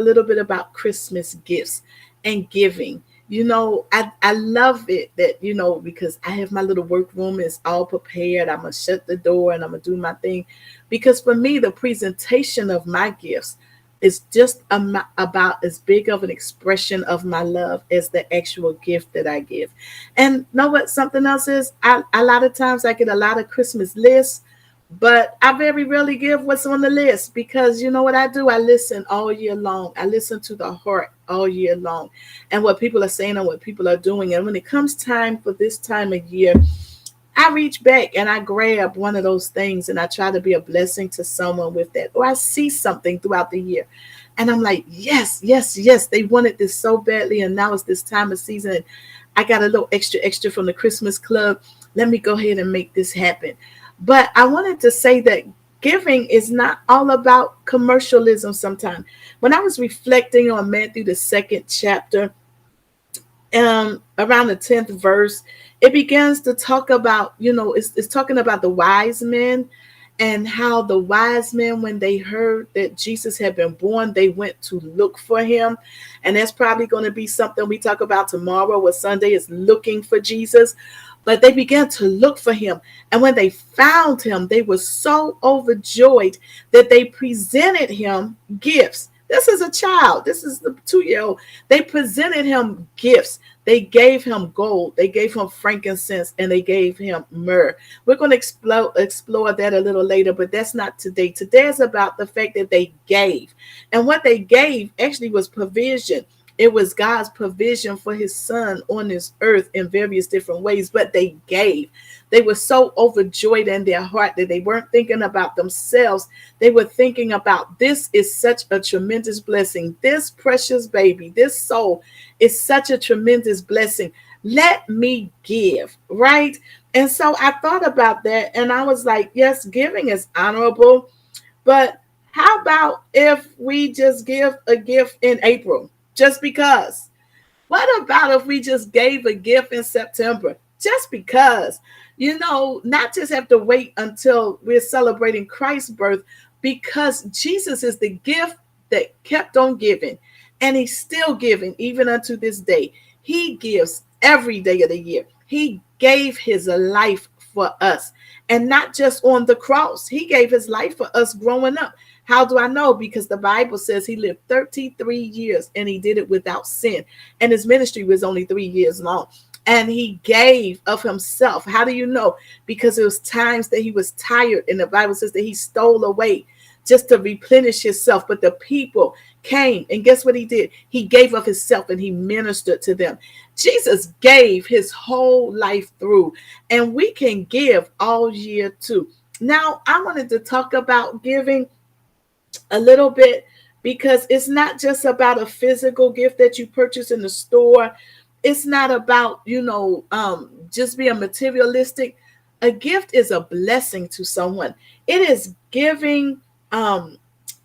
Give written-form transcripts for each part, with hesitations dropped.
little bit about Christmas gifts and giving. I love it that, because I have my little workroom, it's all prepared. I'm going to shut the door and I'm going to do my thing. Because for me, the presentation of my gifts is just about as big of an expression of my love as the actual gift that I give. And know what something else is? A lot of times I get a lot of Christmas lists, but I very rarely give what's on the list, because you know what I do? I listen all year long. I listen to the heart all year long and what people are saying and what people are doing. And when it comes time for this time of year, I reach back and I grab one of those things and I try to be a blessing to someone with that. Or I see something throughout the year and I'm like, yes, yes, yes, they wanted this so badly. And now it's this time of season. And I got a little extra from the Christmas club. Let me go ahead and make this happen. But I wanted to say that giving is not all about commercialism sometimes. When I was reflecting on Matthew, the second chapter, around the 10th verse, it begins to talk about, it's talking about the wise men and how the wise men, when they heard that Jesus had been born, they went to look for him. And that's probably going to be something we talk about tomorrow, what Sunday is looking for Jesus. But they began to look for him. And when they found him, they were so overjoyed that they presented him gifts. This is a child. This is the 2-year-old. They presented him gifts. They gave him gold. They gave him frankincense, and they gave him myrrh. We're going to explore that a little later, but that's not today. Today is about the fact that they gave. And what they gave actually was provision. It was God's provision for his son on this earth in various different ways, but they gave. They were so overjoyed in their heart that they weren't thinking about themselves. They were thinking about, this is such a tremendous blessing. This precious baby, this soul is such a tremendous blessing. Let me give, right? And so I thought about that and I was like, yes, giving is honorable, but how about if we just give a gift in April? Just because. What about if we just gave a gift in September? Just because. Not just have to wait until we're celebrating Christ's birth, because Jesus is the gift that kept on giving. And he's still giving even unto this day. He gives every day of the year. He gave his life for us. And not just on the cross. He gave his life for us growing up. How do I know? Because the Bible says he lived 33 years and he did it without sin. And his ministry was only 3 years long. And he gave of himself. How do you know? Because it was times that he was tired. And the Bible says that he stole away just to replenish himself. But the people came. And guess what he did? He gave of himself and he ministered to them. Jesus gave his whole life through. And we can give all year too. Now, I wanted to talk about giving a little bit, because it's not just about a physical gift that you purchase in the store. It's not about, just being materialistic. A gift is a blessing to someone. It is giving out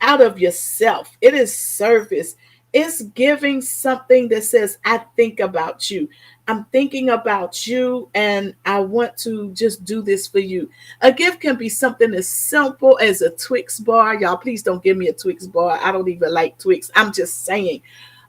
of yourself. It is service. It's giving something that says, I think about you. I'm thinking about you and I want to just do this for you. A gift can be something as simple as a Twix bar. Y'all, please don't give me a Twix bar. I don't even like Twix. I'm just saying.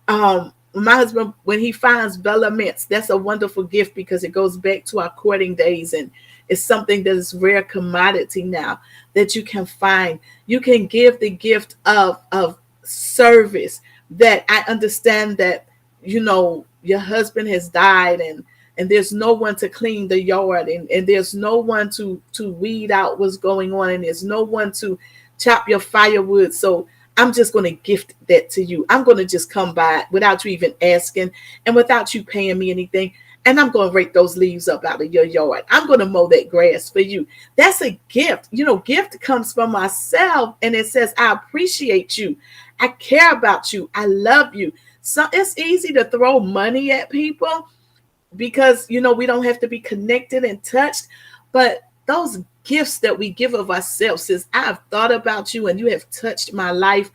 My husband, when he finds Bella Mints, that's a wonderful gift because it goes back to our courting days and it's something that is rare commodity now that you can find. You can give the gift of service, that I understand that, your husband has died and there's no one to clean the yard and there's no one to weed out what's going on and there's no one to chop your firewood. So I'm just going to gift that to you. I'm going to just come by without you even asking and without you paying me anything. And I'm going to rake those leaves up out of your yard. I'm going to mow that grass for you. That's a gift. Gift comes from myself and it says, I appreciate you. I care about you. I love you. So it's easy to throw money at people because, we don't have to be connected and touched. But those gifts that we give of ourselves says, I've thought about you and you have touched my life.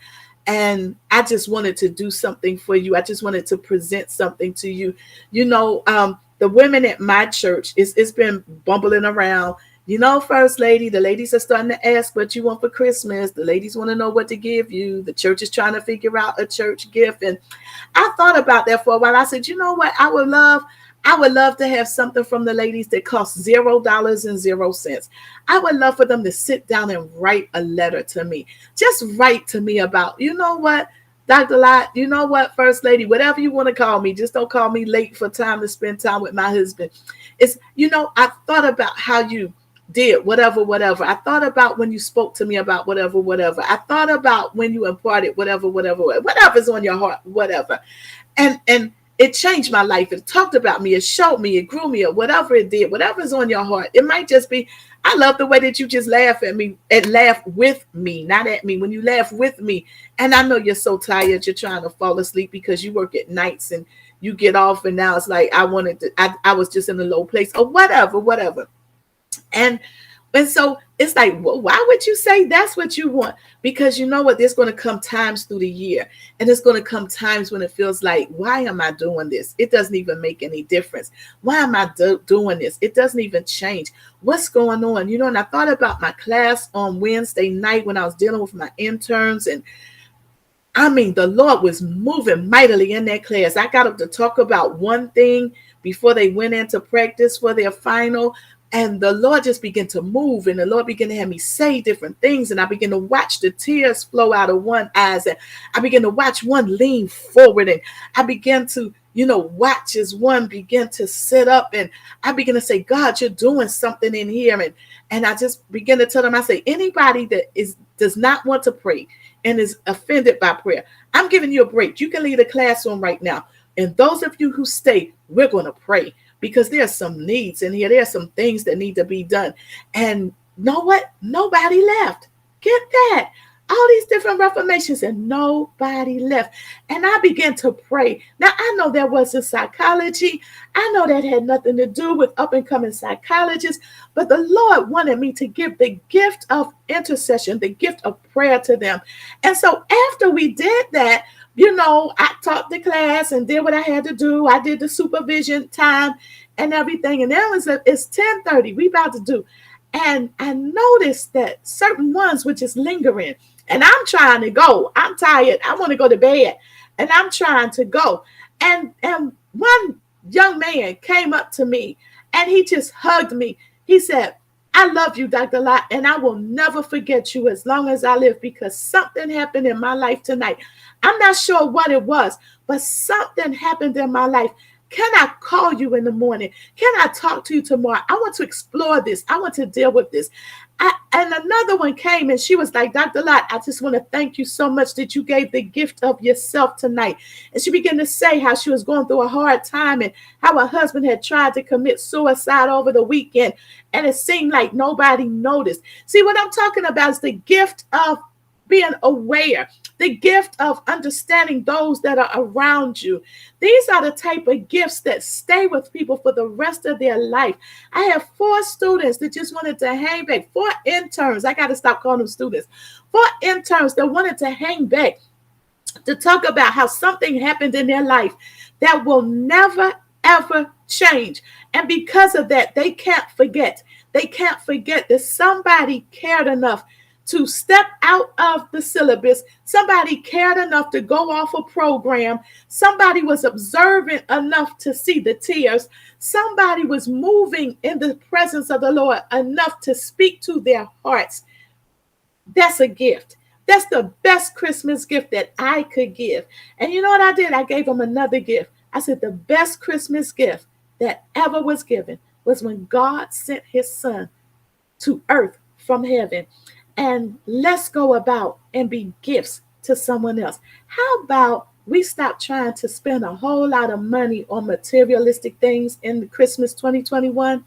And I just wanted to do something for you. I just wanted to present something to you. The women at my church, it's been bumbling around. You know, First Lady, the ladies are starting to ask what you want for Christmas. The ladies want to know what to give you. The church is trying to figure out a church gift. And I thought about that for a while. I said, you know what? I would love to have something from the ladies that costs $0.00. I would love for them to sit down and write a letter to me. Just write to me about, you know what, Dr. Lott, you know what, First Lady, whatever you want to call me, just don't call me late for time to spend time with my husband. It's, I thought about how you did whatever, whatever. I thought about when you spoke to me about whatever, whatever. I thought about when you imparted whatever, whatever, whatever's on your heart, whatever. And it changed my life. It talked about me. It showed me. It grew me. Or whatever it did, whatever's on your heart. It might just be, I love the way that you just laugh at me and laugh with me, not at me. When you laugh with me, and I know you're so tired, you're trying to fall asleep because you work at nights and you get off, and now it's like I was just in a low place or whatever, whatever. And so it's like, well, why would you say that's what you want? Because you know what? There's going to come times through the year, and it's going to come times when it feels like, why am I doing this? It doesn't even make any difference. Why am I doing this? It doesn't even change. What's going on? And I thought about my class on Wednesday night when I was dealing with my interns, and I mean, the Lord was moving mightily in that class. I got up to talk about one thing before they went into practice for their final. And the Lord just began to move, and the Lord began to have me say different things. And I began to watch the tears flow out of one eye. And I began to watch one lean forward. And I began to, watch as one begin to sit up. And I began to say, God, you're doing something in here. And I just began to tell them, I say, anybody that does not want to pray and is offended by prayer, I'm giving you a break. You can leave the classroom right now. And those of you who stay, we're going to pray. Because there are some needs in here. There are some things that need to be done. And know what? Nobody left. Get that. All these different reformations and nobody left. And I began to pray. Now, I know there was a psychology. I know that had nothing to do with up and coming psychologists. But the Lord wanted me to give the gift of intercession, the gift of prayer to them. And so after we did that, I taught the class and did what I had to do. I did the supervision time and everything. And then it's 10:30. We about to do. And I noticed that certain ones were just lingering. And I'm trying to go. I'm tired. I want to go to bed. And I'm trying to go. And one young man came up to me and he just hugged me. He said, I love you, Dr. Lott, and I will never forget you as long as I live, because something happened in my life tonight. I'm not sure what it was, but something happened in my life. Can I call you in the morning? Can I talk to you tomorrow? I want to explore this. I want to deal with this. And another one came and she was like, Dr. Lott, I just want to thank you so much that you gave the gift of yourself tonight. And she began to say how she was going through a hard time and how her husband had tried to commit suicide over the weekend. And it seemed like nobody noticed. See, what I'm talking about is the gift of being aware, the gift of understanding those that are around you. These are the type of gifts that stay with people for the rest of their life. I have 4 students that just wanted to hang back, 4 interns. I got to stop calling them students. 4 interns that wanted to hang back to talk about how something happened in their life that will never, ever change. And because of that, they can't forget. They can't forget that somebody cared enough to step out of the syllabus. Somebody cared enough to go off a program. Somebody was observant enough to see the tears. Somebody was moving in the presence of the Lord enough to speak to their hearts. That's a gift. That's the best Christmas gift that I could give. And you know what I did? I gave them another gift. I said the best Christmas gift that ever was given was when God sent his son to earth from heaven. And let's go about and be gifts to someone else. How about we stop trying to spend a whole lot of money on materialistic things in Christmas 2021,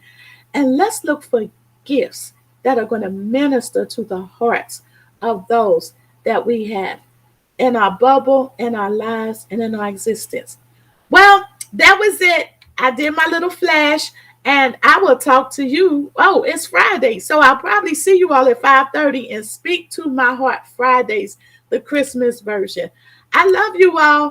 and let's look for gifts that are going to minister to the hearts of those that we have in our bubble, in our lives, and in our existence. Well, that was it. I did my little flash. And I will talk to you. Oh, it's Friday. So I'll probably see you all at 5:30 and Speak to My Heart Fridays, the Christmas version. I love you all.